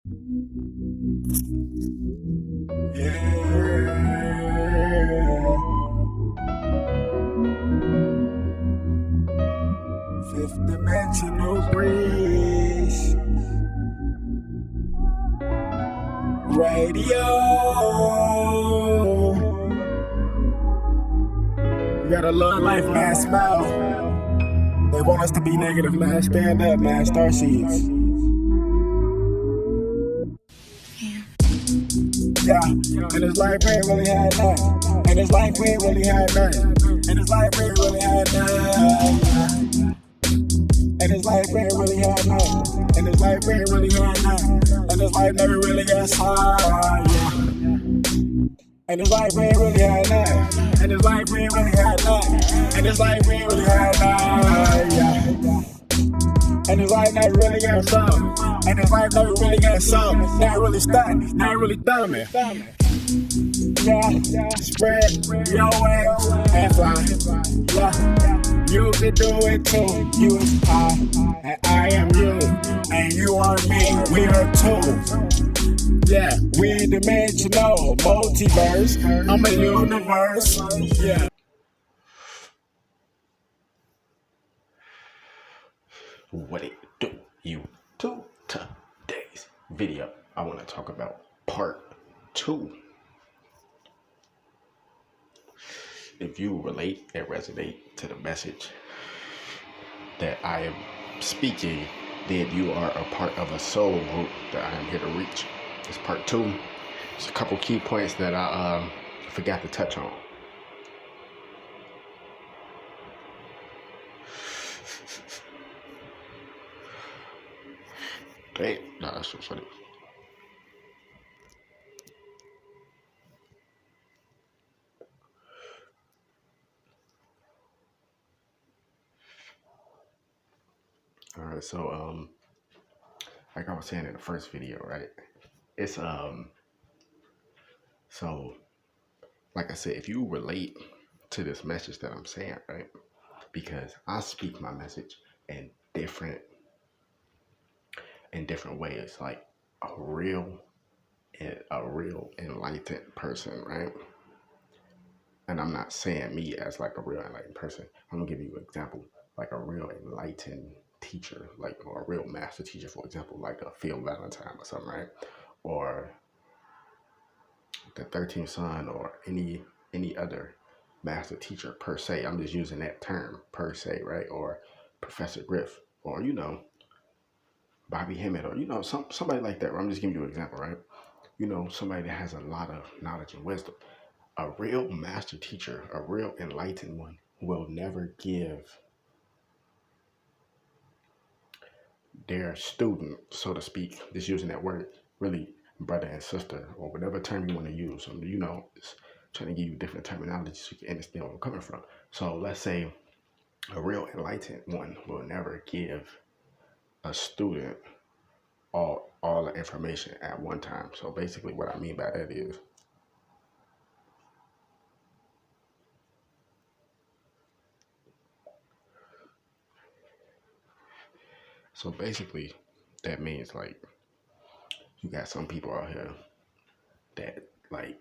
Fifth dimensional breeze. Radio. You gotta love life, man. Smile. They want us to be negative, man. Stand up, man. Starseeds. Yeah, and this life ain't really had nothing. And this life ain't really had nothing. And this life ain't really had nothing. And this life ain't really had nothing. And this life ain't really had nothing. And this life never really got hard. Yeah. And this life ain't really had nothing. And this life ain't really had nothing. And this life ain't really had nothing. Yeah. And this life never really got something. And this life never really got something. Not really stunning, not really thumbing. Yeah, spread your wings and fly. Yeah, you can do it too. You is I, and I am you. And you are me, we are two. Yeah, we dimensional, multiverse. I'm a universe. Yeah. What it do, you to today's video? I want to talk about part 2. If you relate and resonate to the message that I am speaking, then you are a part of a soul group that I am here to reach. It's part 2. There's a couple key points that I forgot to touch on. Hey, no, that's so funny. All right, so like I was saying in the first video, right? It's so like I said, if you relate to this message that I'm saying, right? Because I speak my message in different ways, like a real enlightened person, right? And I'm not saying me as like a real enlightened person. I'm gonna give you an example, like a real enlightened teacher, like, or a real master teacher, for example, like a Phil Valentine or something, right? Or the 13th Son, or any other master teacher per se. I'm just using that term per se, right? Or Professor Griff, or Bobby Hemmett, or somebody like that. Where I'm just giving you an example, right? Somebody that has a lot of knowledge and wisdom. A real master teacher, a real enlightened one, will never give their student, so to speak, just using that word, really brother and sister, or whatever term you want to use. It's trying to give you different terminology so you can understand where I'm coming from. So let's say a real enlightened one will never give a student all the information at one time. So basically what I mean by that is, that means, like, you got some people out here that, like,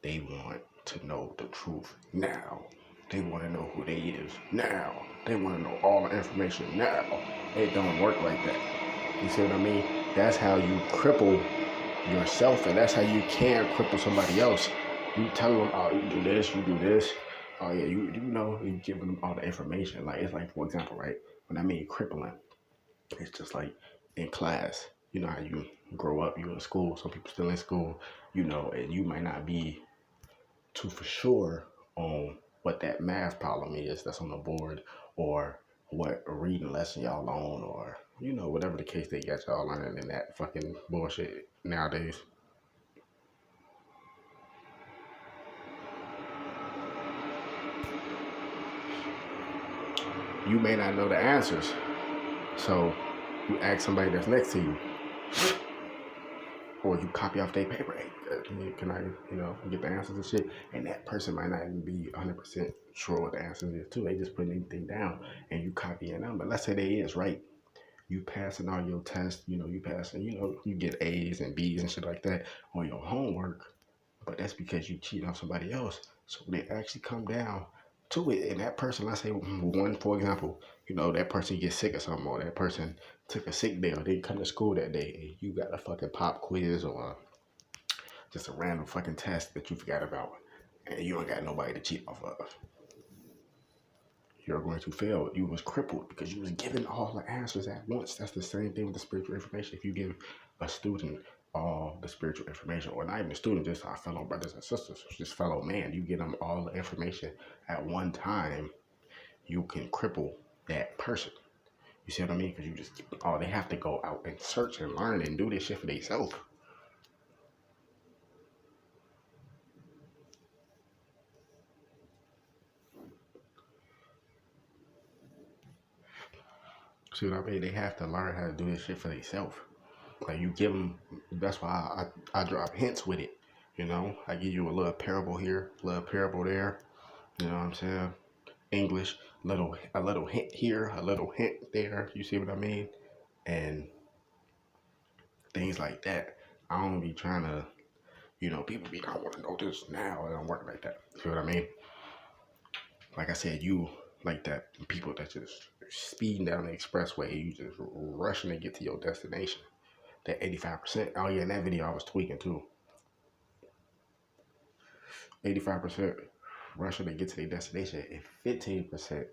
they want to know the truth now. They want to know who they is now. They want to know all the information now. It don't work like that. You see what I mean? That's how you cripple yourself, and that's how you can cripple somebody else. You tell them, oh, you do this, you do this. Oh yeah, you giving them all the information. Like, it's like, for example, right? When I mean crippling, it's just like in class. You know how you grow up, you in school, some people still in school, and you might not be too for sure on what that math problem is that's on the board, or what reading lesson y'all on, or whatever the case they got y'all learning in that fucking bullshit nowadays. You may not know the answers, so you ask somebody that's next to you, or you copy off their paper. Hey, can I, get the answers and shit? And that person might not even be 100% sure what the answers is too. They just putting anything down, and you copying them. But let's say they is right. You passing all your tests, you passing, you get A's and B's and shit like that on your homework, but that's because you cheat on somebody else. So they actually come down to it, and that person, let's say one, for example, that person gets sick or something, or that person took a sick day or didn't come to school that day, and you got a fucking pop quiz or just a random fucking test that you forgot about, and you ain't got nobody to cheat off of. You're going to fail. You was crippled because you was given all the answers at once. That's the same thing with the spiritual information. If you give a student all the spiritual information, or not even a student, just our fellow brothers and sisters, just fellow man, you give them all the information at one time, you can cripple that person. You see what I mean? Because you just, they have to go out and search and learn and do this shit for themselves. See what I mean? They have to learn how to do this shit for themselves. Like you give them, that's why I drop hints with it. I give you a little parable here, a little parable there. You know what I'm saying? English, a little hint here, a little hint there. You see what I mean? And things like that. I don't be trying to, people be, I want to know this now. It don't work like that. You see what I mean? Like I said, you like that people that just speeding down the expressway, you just rushing to get to your destination. That 85%. Oh yeah, in that video I was tweaking too. 85% rushing to get to their destination and 15%.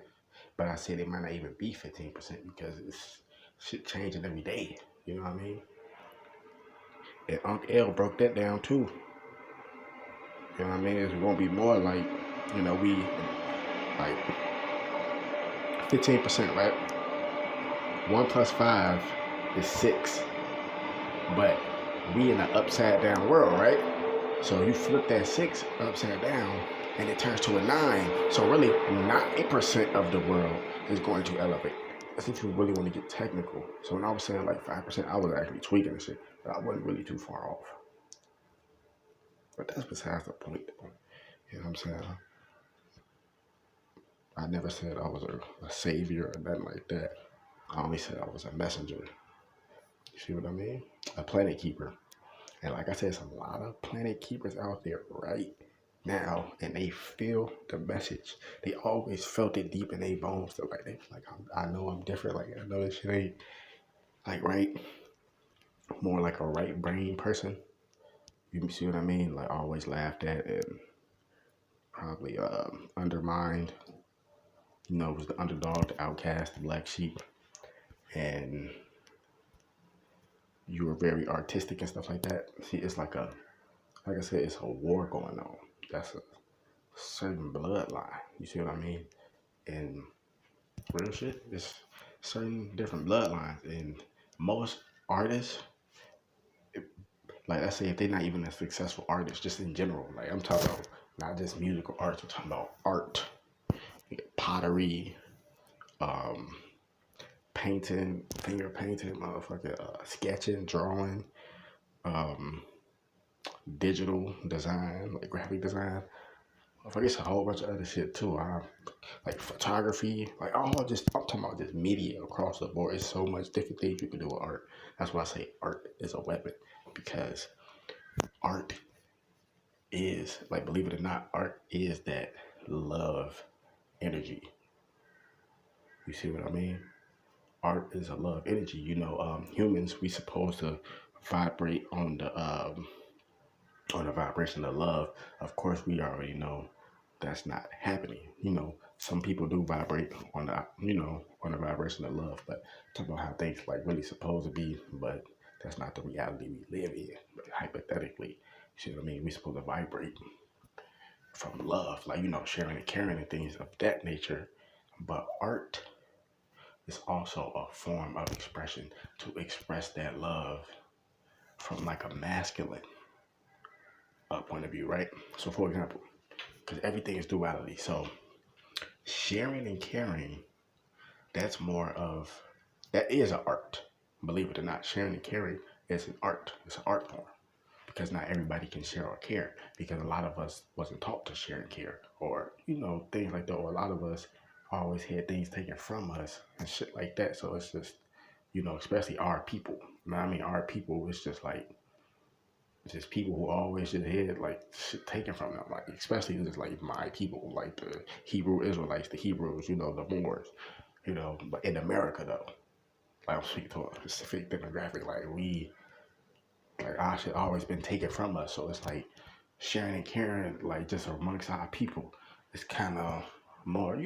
But I said it might not even be 15% because it's shit changing every day. You know what I mean? And Unc L broke that down too. You know what I mean? It's gonna be more like, we like 15%, right? 1 plus 5 is 6. But we in an upside down world, right? So you flip that 6 upside down and it turns to a 9. So really 90% of the world is going to elevate. That's if you really want to get technical. So when I was saying like 5%, I was actually tweaking and shit, but I wasn't really too far off. But that's besides the point. You know what I'm saying? I never said I was a savior or nothing like that. I only said I was a messenger. You see what I mean? A planet keeper. And like I said, there's a lot of planet keepers out there right now, and they feel the message. They always felt it deep in their bones. So I know I'm different. Like I know this shit ain't like right. More like a right brain person. You see what I mean? Like always laughed at and probably undermined. Was the underdog, the outcast, the black sheep, and you were very artistic and stuff like that. See, it's like I said, it's a war going on. That's a certain bloodline. You see what I mean? And real shit, it's certain different bloodlines. And most artists, like let's say if they're not even a successful artist, just in general, like I'm talking about not just musical arts, we're talking about art, pottery, painting, finger painting, motherfucking sketching, drawing, digital design, like graphic design. I guess a whole bunch of other shit too. Like photography, like I'm talking about just media across the board. It's so much different things you can do with art. That's why I say art is a weapon, because art is, like, believe it or not, art is that love energy. You see what I mean? Art is a love energy. Humans, we supposed to vibrate on the vibration of love. Of course, we already know that's not happening. Some people do vibrate on the vibration of love, but talk about how things like really supposed to be, but that's not the reality we live in. But hypothetically, you see what I mean? We supposed to vibrate from love, like sharing and caring and things of that nature. But art is also a form of expression to express that love from like a masculine point of view, right? So, for example, because everything is duality, so sharing and caring, that is an art. Believe it or not, sharing and caring is an art. It's an art form, because not everybody can share or care, because a lot of us wasn't taught to share and care, or things like that, or a lot of us always had things taken from us and shit like that. So it's just, especially our people. I mean, our people, it's just like, it's just people who always just had like shit taken from them, like especially just like my people, like the Hebrew Israelites, the Hebrews, the Moors, But in America though, like I'm speaking to a specific demographic, like our shit always been taken from us. So it's like sharing and caring, like just amongst our people, it's kind of more,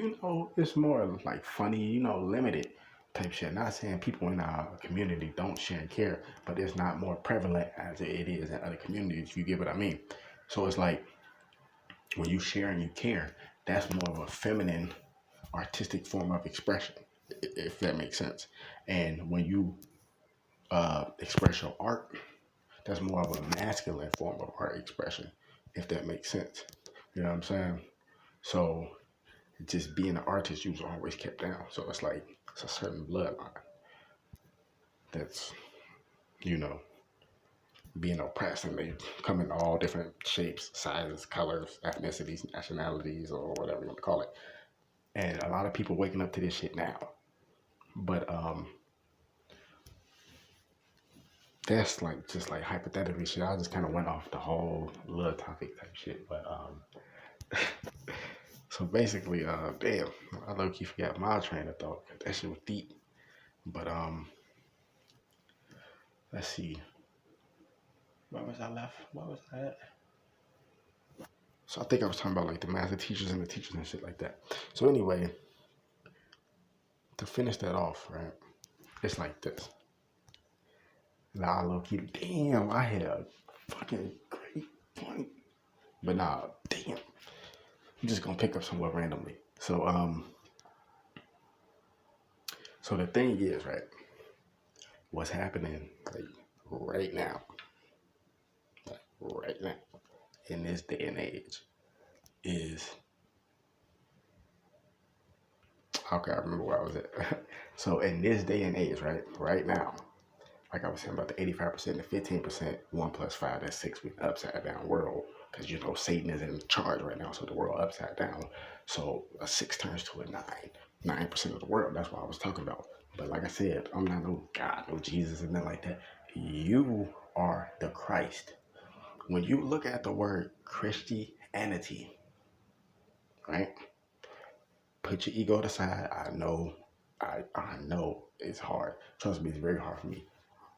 it's more like funny, limited type shit. Not saying people in our community don't share and care, but it's not more prevalent as it is in other communities, if you get what I mean. So it's like when you share and you care, that's more of a feminine, artistic form of expression, if that makes sense. And when you express your art, that's more of a masculine form of art expression, if that makes sense. You know what I'm saying? So just being an artist, you was always kept down. So it's like it's a certain bloodline that's, you know, being oppressed, and they come in all different shapes, sizes, colors, ethnicities, nationalities, or whatever you want to call it. And a lot of people waking up to this shit now. But that's like just like hypothetically shit. I just kind of went off the whole little topic type shit. But so basically, damn, I low key forgot my train of thought. That shit was deep. But let's see. Where was I left? Where was I at? So I think I was talking about like the master teachers and the teachers and shit like that. So anyway, to finish that off, right? It's like this. Nah, low key, damn, I had a fucking great point. But nah, damn. I'm just gonna pick up somewhere randomly. So the thing is, right? What's happening like right now, in this day and age, is okay. I remember where I was at. So in this day and age, right now, like I was saying about the 85%, the 15%, 1 plus 5, that's 6 with upside down world. Because Satan is in charge right now, so the world upside down. So a 6 turns to a 9. 9% of the world. That's what I was talking about. But like I said, I'm not no God, no Jesus, and nothing like that. You are the Christ. When you look at the word Christianity, right? Put your ego aside. I know it's hard. Trust me, it's very hard for me.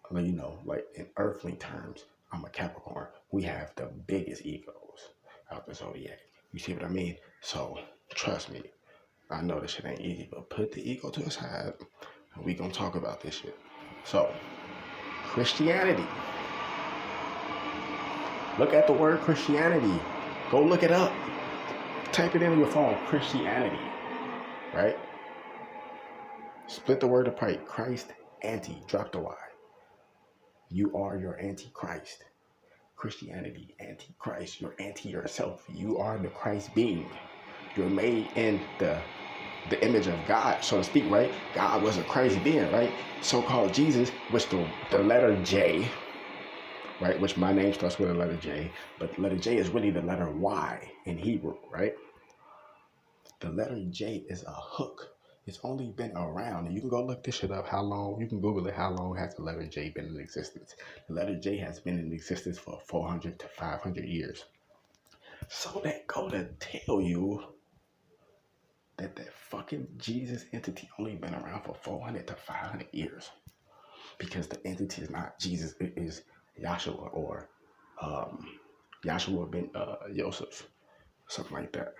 Like in earthly terms, I'm a Capricorn. We have the biggest egos out the zodiac. You see what I mean? So trust me, I know this shit ain't easy, but put the ego to the side and we gonna talk about this shit. So Christianity. Look at the word Christianity. Go look it up. Type it in on your phone. Christianity. Right? Split the word apart. Christ, anti. Drop the Y. You are your antichrist. Christianity, antichrist. You're anti yourself. You are the Christ being. You're made in the image of God, so to speak, right? God was a Christ being, right? So-called Jesus, which the letter J, right? Which my name starts with the letter J, but the letter J is really the letter Y in Hebrew, right? The letter J is a hook. It's only been around, and you can go look this shit up. How long? You can Google it. How long has the letter J been in existence? The letter J has been in existence for 400 to 500 years. So that go to tell you that fucking Jesus entity only been around for 400 to 500 years. Because the entity is not Jesus, it is Yahshua or Yahshua ben Yosef, something like that.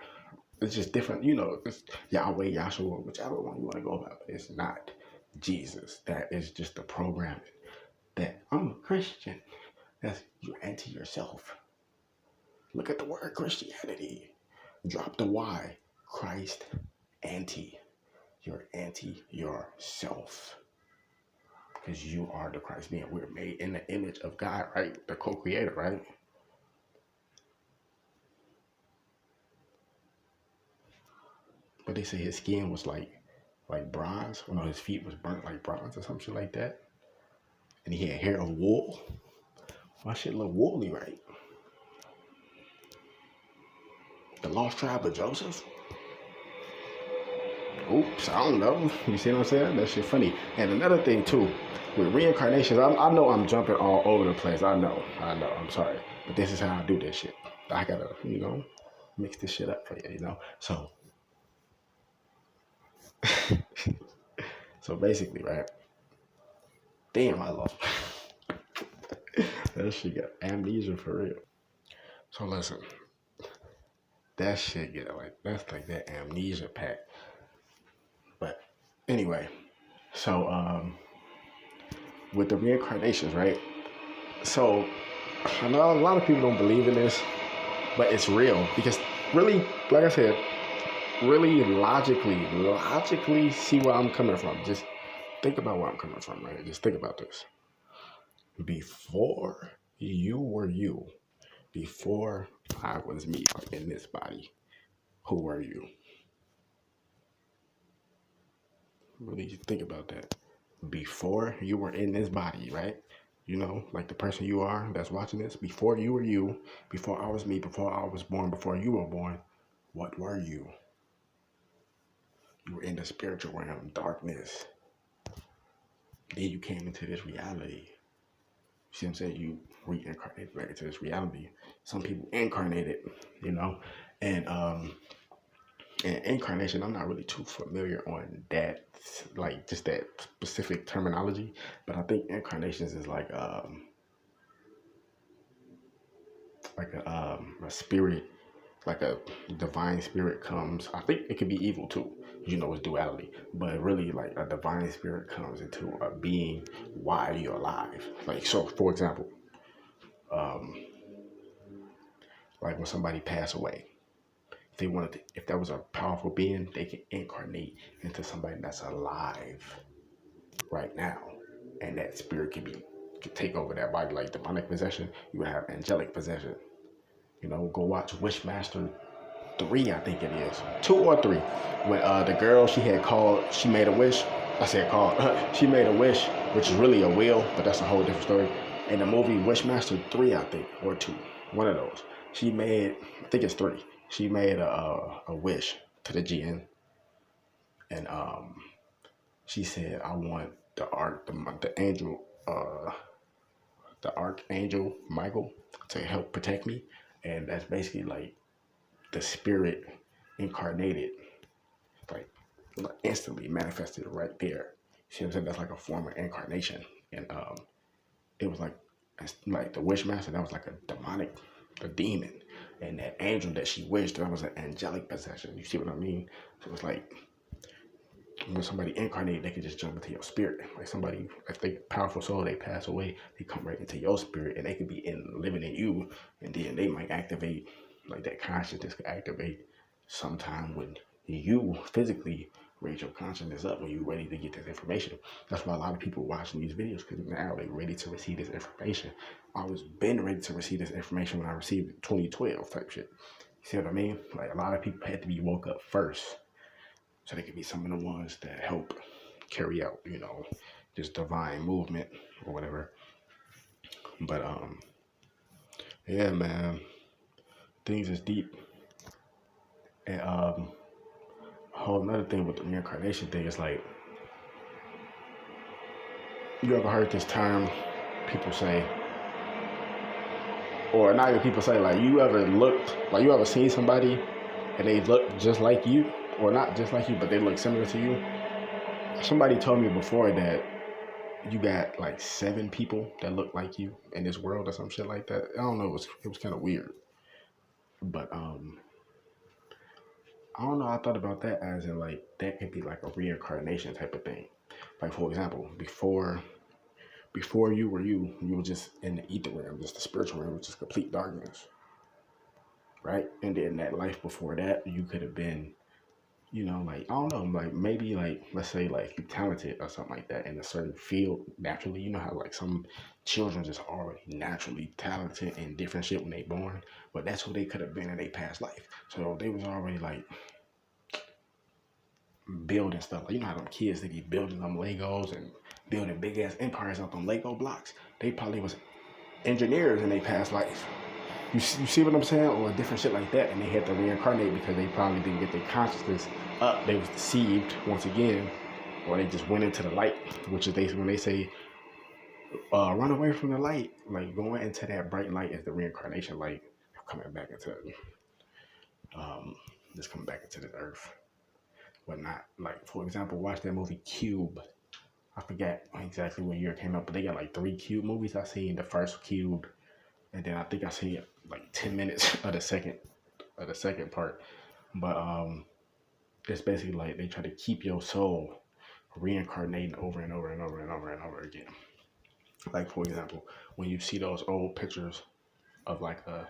It's just different, it's Yahweh, Yahshua, whichever one you want to go about. It's not Jesus. That is just the programming that I'm a Christian. That's you're anti yourself. Look at the word Christianity. Drop the Y. Christ, anti. You're anti yourself. Because you are the Christ being. We're made in the image of God, right? The co-creator, right? But they say his skin was like bronze. Well, no, his feet was burnt like bronze or some shit like that. And he had hair of wool. My shit look woolly, right? The lost tribe of Joseph. oops, I don't know. You see what I'm saying? That shit funny. And another thing too, with reincarnations, I know I'm jumping all over the place. I know. I'm sorry, but this is how I do this shit. I gotta, mix this shit up for you. So basically, right? Damn, I lost. That shit got amnesia for real. So listen, that shit get that's like that amnesia pack. But anyway, so with the reincarnations, right? So I know a lot of people don't believe in this, but it's real because really, like I said, really logically see where I'm coming from. Just think about where I'm coming from, right? Just think about this. Before you were you, before I was me in this body, who were you? Really think about that. Before you were in this body, right? Like the person you are that's watching this, before you were you, before I was me, before I was born, before you were born, what were you? You were in the spiritual realm, darkness. Then you came into this reality. See what I'm saying? You reincarnated back into this reality. Some people incarnated, and and incarnation, I'm not really too familiar on that, like just that specific terminology, but I think incarnations is like a spirit, like a divine spirit comes. I think it could be evil too, it's duality, but really like a divine spirit comes into a being while you're alive. Like, so for example, like when somebody passed away, if that was a powerful being, they can incarnate into somebody that's alive right now, and that spirit could take over that body. Like demonic possession, you would have angelic possession. Go watch Wishmaster 3, I think it is 2 or 3. When the girl she made a wish. I said called. She made a wish, which is really a will, but that's a whole different story. In the movie Wishmaster 3, I think, or 2, one of those. I think it's 3. She made a wish to the GN, and she said, "I want the angel, the archangel Michael, to help protect me," and that's basically like the spirit incarnated, like instantly manifested right there. See what I'm saying? That's like a form of incarnation, and it was like the Wishmaster. That was like a demon, and that angel that she wished, that was an angelic possession. You see what I mean? So it's like when somebody incarnated, they could just jump into your spirit. Like somebody, if they powerful soul, they pass away, they come right into your spirit, and they could be living in you, and then they might activate, like that consciousness could activate sometime when you physically raise your consciousness up when you're ready to get this information. That's why a lot of people watching these videos, because now they're ready to receive this information. I was been ready to receive this information when I received it 2012 type shit. You see what I mean? Like a lot of people had to be woke up first, so they could be some of the ones that help carry out, this divine movement or whatever. But yeah, man, things is deep. And a whole another thing with the reincarnation thing is like, you ever heard this term people say, or not even people say, like you ever seen somebody and they look just like you, or not just like you, but they look similar to you? Somebody told me before that you got like 7 people that look like you in this world or some shit like that. I don't know, it was kind of weird. But I don't know, I thought about that as in like that could be like a reincarnation type of thing. Like for example, before you were just in the ether realm, just the spiritual realm, which is complete darkness. Right? And then that life before that, you could have been, like, I don't know, like maybe like, let's say like you're talented or something like that in a certain field naturally. You know how like some children just already naturally talented in different shit when they born, but that's who they could have been in their past life. So they was already like building stuff. Like, how them kids, they be building them Legos and building big ass empires out on Lego blocks. They probably was engineers in their past life. You see what I'm saying? Or different shit like that. And they had to reincarnate because they probably didn't get their consciousness up. They was deceived once again. Or they just went into the light, which is when they say, run away from the light. Like going into that bright light is the reincarnation light. Coming back into, just coming back into the earth. But not, like, for example, watch that movie Cube. I forget exactly what year it came out, but they got like 3 Cube movies. I seen the first Cube, and then I think I seen like 10 minutes of the second part. But it's basically like they try to keep your soul reincarnating over and over and over and over and over again. Like, for example, when you see those old pictures of like a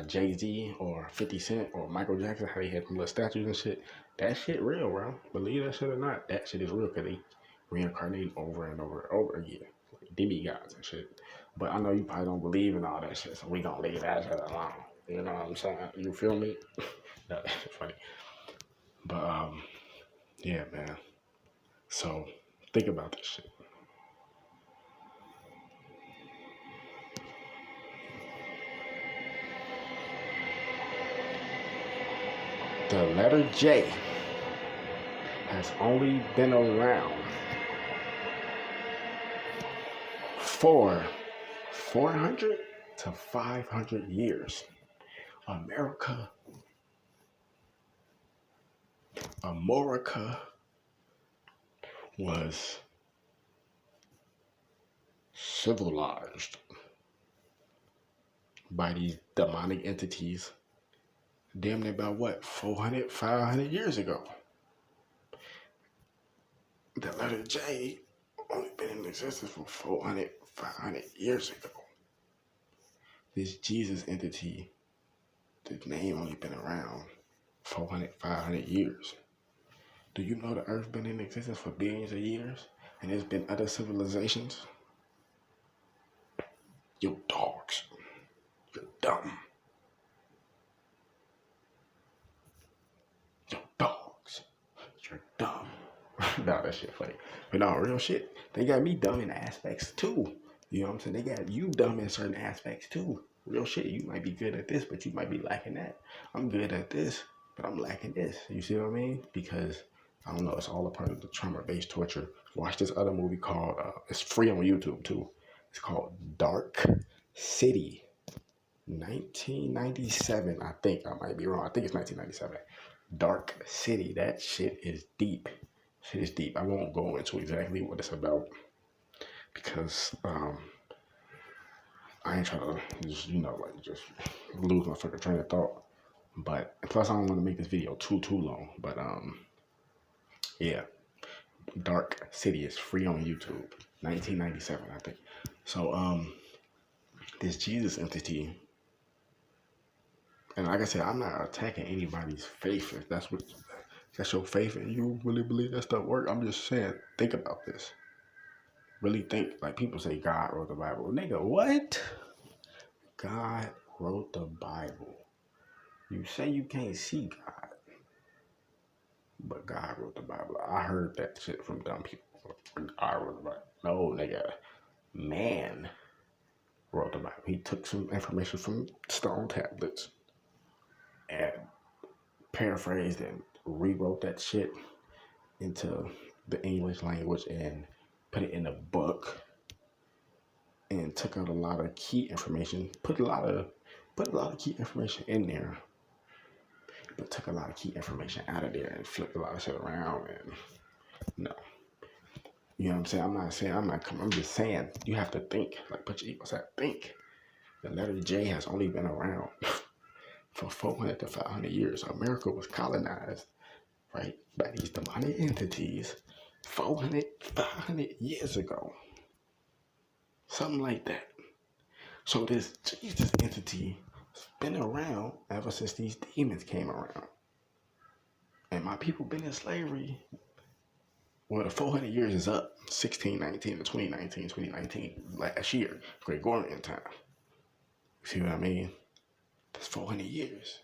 Jay-Z or 50 Cent or Michael Jackson, how they had them little statues and shit, that shit real, bro. Believe that shit or not, that shit is real because they reincarnate over and over and over again. Like demigods and shit. But I know you probably don't believe in all that shit, so we gonna leave that shit alone. You know what I'm saying? You feel me? No, that's funny. But yeah, man. So think about this shit. The letter J has only been around for 400 to 500 years. America was civilized by these demonic entities damn near about what, 400, 500 years ago. The letter J only been in existence for 400, 500 years ago. This Jesus entity, the name only been around 400, 500 years. Do you know the earth been in existence for billions of years and there's been other civilizations? You're dogs. You're dumb. You're dogs. You're dumb. Nah, that shit funny. But no, real shit, they got me dumb in aspects too. You know what I'm saying? They got you dumb in certain aspects too. Real shit, you might be good at this, but you might be lacking that. I'm good at this, but I'm lacking this. You see what I mean? Because, I don't know, it's all a part of the trauma-based torture. Watch this other movie called, it's free on YouTube too. It's called Dark City. 1997, I think. I might be wrong. I think it's 1997. Dark City. That shit is deep. Shit is deep. I won't go into exactly what it's about because I ain't trying to just, just lose my fucking train of thought. But plus I don't want to make this video too long. But yeah. Dark City is free on YouTube. 1997, I think. So this Jesus entity, and like I said, I'm not attacking anybody's faith. If that's your faith and you really believe that stuff work, I'm just saying, think about this. Really think. Like people say God wrote the Bible. Nigga, what? God wrote the Bible. You say you can't see God, but God wrote the Bible. I heard that shit from dumb people. I wrote the Bible. No, nigga. Man wrote the Bible. He took some information from stone tablets and paraphrased and rewrote that shit into the English language and put it in a book and took out a lot of key information, put a lot of key information in there, but took a lot of key information out of there and flipped a lot of shit around. And no, you know what I'm saying? I'm just saying you have to think. Like, put your egos at think. The letter J has only been around for 400 to 500 years. America was colonized, right, by these demonic entities 400, 500 years ago. Something like that. So this Jesus entity has been around ever since these demons came around. And my people been in slavery. Well, the 400 years is up. 1619 to 2019, last year, Gregorian time. See what I mean? That's 400 years.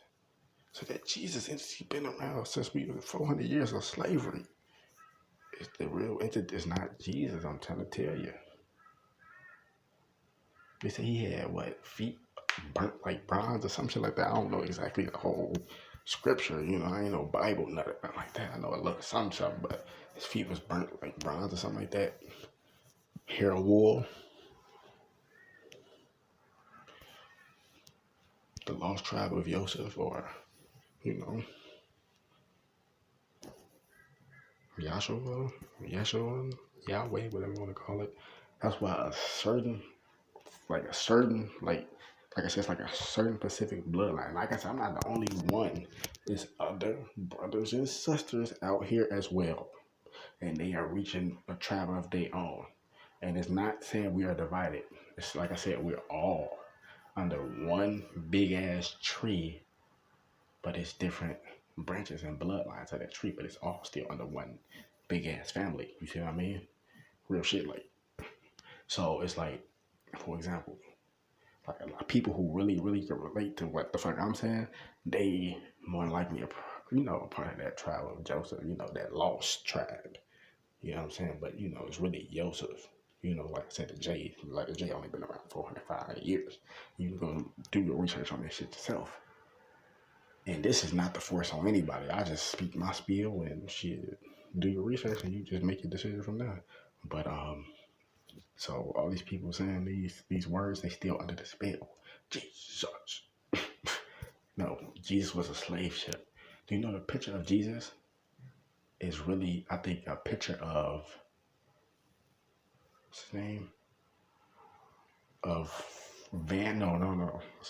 So that Jesus entity been around since we were 400 years of slavery. It's the real entity. It's not Jesus, I'm trying to tell you. They say he had what, feet burnt like bronze or some shit like that. I don't know exactly the whole scripture. I ain't no Bible nothing like that. I know a little something, but his feet was burnt like bronze or something like that. Hair of wool. The lost tribe of Joseph, or Yahshua, Yahweh, whatever you want to call it. That's why a certain, like I said, it's like a certain specific bloodline. Like I said, I'm not the only one. There's other brothers and sisters out here as well, and they are reaching a tribe of their own. And it's not saying we are divided. It's like I said, we're all under one big ass tree, but it's different branches and bloodlines of that tree, but it's all still under one big ass family. You see what I mean? Real shit. Like, so it's like, for example, like a lot of people who really, really can relate to what the fuck I'm saying, they more than likely are, a part of that tribe of Joseph, that lost tribe. You know what I'm saying? But, it's really Joseph. Like I said, the J only been around 405 years. You can do your research on this shit yourself. And this is not to force on anybody. I just speak my spiel and shit. Do your research and you just make your decision from there. But so all these people saying these words, they still under the spell. Jesus. No, Jesus was a slave ship. Do you know the picture of Jesus is really, I think, a picture of, what's his name? What's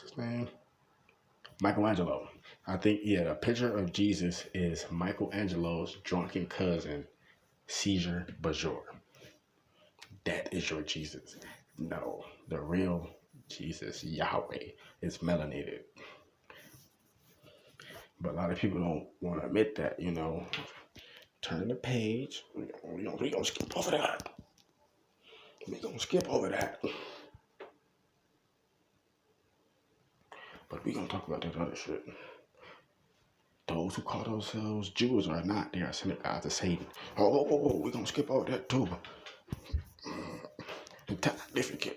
his name? Michelangelo. I think, the picture of Jesus is Michelangelo's drunken cousin, Caesar Borgia. That is your Jesus. No, the real Jesus, Yahweh, is melanated. But a lot of people don't want to admit that, Turn the page. We gonna skip over that. We gonna skip over that. But we gonna talk about that other shit. Those who call themselves Jews are not. They are synagogues of Satan. Oh, we gonna skip over that too. The time difficult.